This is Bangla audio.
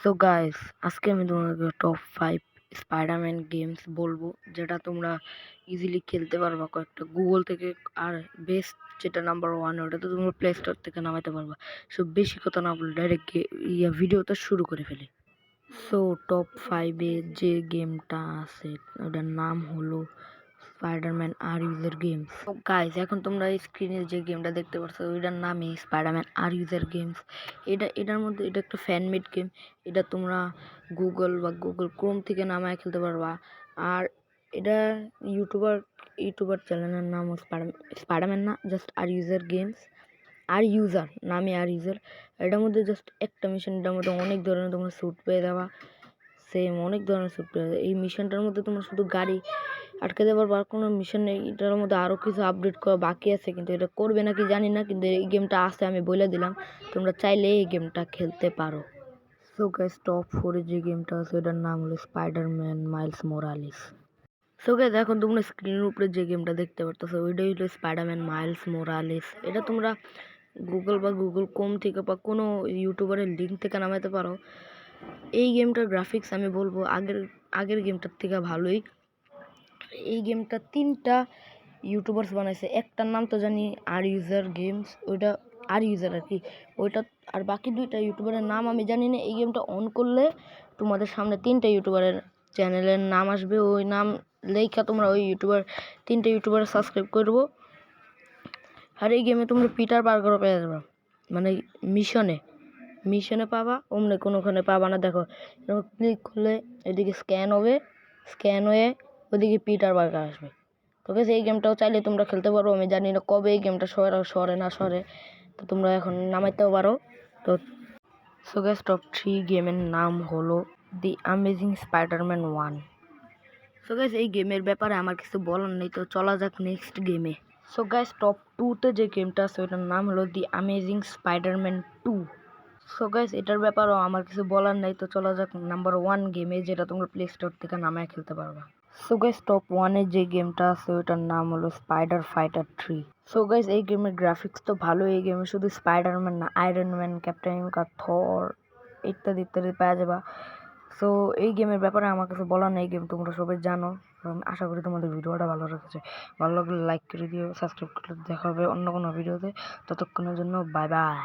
সো গাইস, আজকে আমি তোমাদেরকে টপ 5 স্পাইডারম্যান গেমস বলবো, যেটা তোমরা ইজিলি খেলতে পারবা কয়েকটা গুগল থেকে। আর বেস্ট যেটা নাম্বার 1, ওটা তো তোমরা প্লে স্টোর থেকে নামাতে পারবা। সো বেশি কথা না বলে ডাইরেক্ট ভিডিওটা শুরু করে ফেলি। সো টপ 5-এ যে গেমটা আছে ওটার নাম হলো স্পাইডারম্যান আর ইউজার গেমস। তো গাইস, এখন তোমরা স্ক্রিনে যে গেমটা দেখতে পাচ্ছ ওইটার নামই স্পাইডারম্যান আর ইউজার গেমস। এটার মধ্যে এটা একটা ফ্যানমেড গেম। এটা তোমরা গুগল বা গুগল ক্রোম থেকে নামায় খেলতে পারবা। আর এটা ইউটিউবার চ্যানেলের নাম স্পাইডারম্যান না, জাস্ট আর ইউজার গেমস। আর ইউজার নামে আর ইউজার। এটার মধ্যে জাস্ট একটা মিশন, এটার মধ্যে অনেক ধরনের তোমরা স্যুট পেয়ে যাবা। সেম অনেক ধরনের স্যুট পেয়ে যাবে। এই মিশনটার মধ্যে তোমরা শুধু গাড়ি আটকে দেবার আর কোনো মিশন নেই। এটার মধ্যে আরও কিছু আপডেট করা বাকি আছে, কিন্তু এটা করবে নাকি জানি না, কিন্তু এই গেমটা আছে, আমি বলে দিলাম। তোমরা চাইলে এই গেমটা খেলতে পারো। সো গাইস, টপ 4-এ যে গেমটা আছে এটার নাম হলো স্পাইডারম্যান মাইলস মোরালিস। সো গাইস, এখন তোমরা স্ক্রিনের উপরে যে গেমটা দেখতে পারতেছো ওইটাই হলো স্পাইডারম্যান মাইলস মোরালিস। এটা তোমরা গুগল বা গুগল ক্রোম থেকে বা কোনো ইউটিউবারের লিঙ্ক থেকে নামাতে পারো। এই গেমটার গ্রাফিক্স আমি বলবো আগের গেমটার থেকে ভালোই। এই গেমটা 3টা ইউটিউবার্স বানাইছে। একটার নাম তো জানি আর ইউজার গেমস, ওইটা আর ইউজার আর কি ওইটা। আর বাকি 2টা ইউটিউবারের নাম আমি জানি না। এই গেমটা অন করলে তোমাদের সামনে 3টা ইউটিউবারের চ্যানেলের নাম আসবে। ওই নাম লেখা তোমরা ওই 3টা ইউটিউবার সাবস্ক্রাইব করবো। আর এই গেমে তোমরা পিটার পার্কারও পেয়ে যাবে, মানে মিশনে পাবা, অমনি কোনোখানে পাবা না। দেখো, ক্লিক করলে এদিকে স্ক্যান হয়ে ওদিকে পিটার পার্কার আসবে। তো গেছে এই গেমটাও চাইলে তোমরা খেলতে পারো। আমি জানি না কবে এই গেমটা সরে না সরে, তো তোমরা এখন নামাইতেও পারো। তো সো গাইস, টপ 3 গেমের নাম হলো দি অ্যামেজিং স্পাইডারম্যান 1। সো গাইস, এই গেমের ব্যাপারে আমার কিছু বলার নেই, তো চলা যাক নেক্সট গেমে। সো গাইস, টপ 2-তে যে গেমটা আছে ওটার নাম হলো দি অ্যামেজিং স্পাইডারম্যান 2। সো গাইস, এটার ব্যাপারেও আমার কিছু বলার নাই, তো চলা যাক নাম্বার 1 গেমে, যেটা তোমরা প্লে স্টোর থেকে নামায় খেলতে পারবা। সো গাইস, টপ 1-এ যে গেমটা আছে ওটার নাম হলো স্পাইডার ফাইটার 3। সো গাইস, এই গেমের গ্রাফিক্স তো ভালো। এই গেমে শুধু স্পাইডারম্যান না, আয়রন ম্যান, ক্যাপ্টেন আমেরিকা, থর ইত্যাদি ইত্যাদি পাওয়া যাবে। সো এই গেমের ব্যাপারে আমার কিছু বলার নেই। গেম তোমরা সবাই জানো। আশা করি তোমাদের ভিডিওটা ভালো লেগেছে। ভালো লাগলে লাইক করে দিও, সাবস্ক্রাইব করলে দেখা হবে অন্য কোনো ভিডিওতে। ততক্ষণের জন্য বাই বাই।